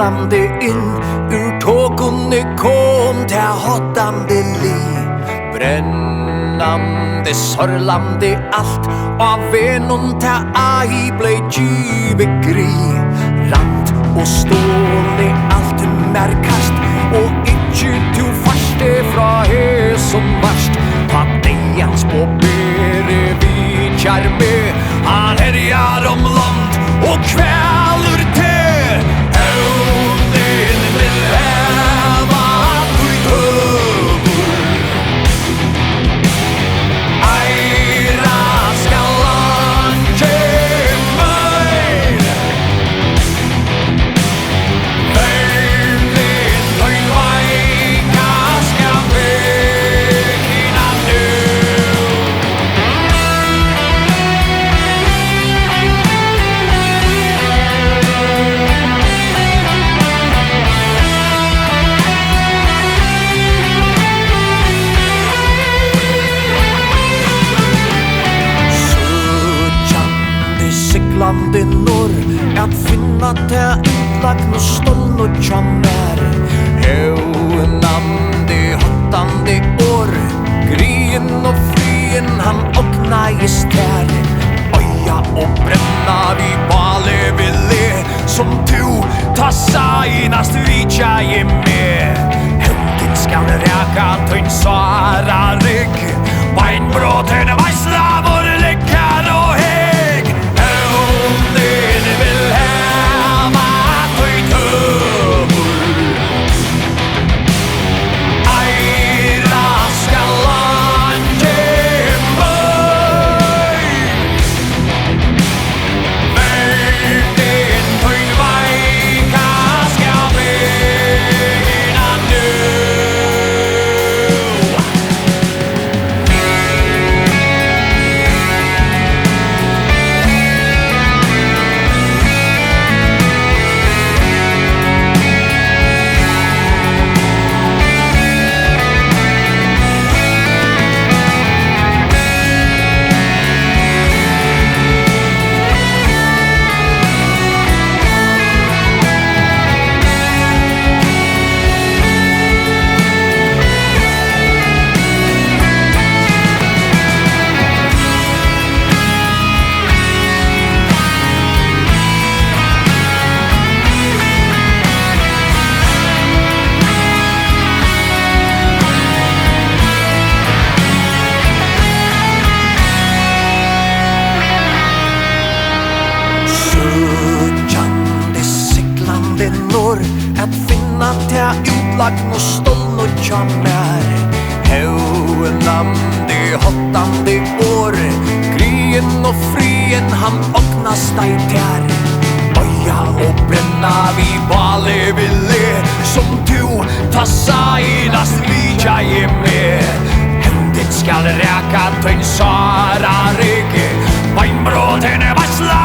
siglande inn ur tågunne kom til hottande li. Brennande, sorlande alt av venun til ai blei givet gri. Rand og ståle alt merkast og ikkje to faste fra he som varst. Ta deians på bere vi kjarme, han herjar om land og kvälur te. Høvdin vil heva ui døgur, eira skal han kjemmer. Høvdin tøyn veika skal vekina nu. Siglande norr at finna til utlagn og ståln og tjammer. Høvnande, hottande år, grien og frien han oknais ter. Øya og brenna vi bale ville, som du ta seinast vitja i med. Høvdin skal reka tøyn svara rygg, beinbråten veisla vår lekkar og heg. Høvdin vil heva tøy tøvur, eira skal han kjemmer. Høvdin tøyn veika skal vekina nu. Søkjande, siglande norr at finna til utlagn og ståln og tjammer. Høvnande, hottande år, grien og frien han oknas deg ter. Øya og brenna vi bale ville, som du ta seinast vitja i med. Høvdin skal reka tøyn svara rygg, beinbråten veisla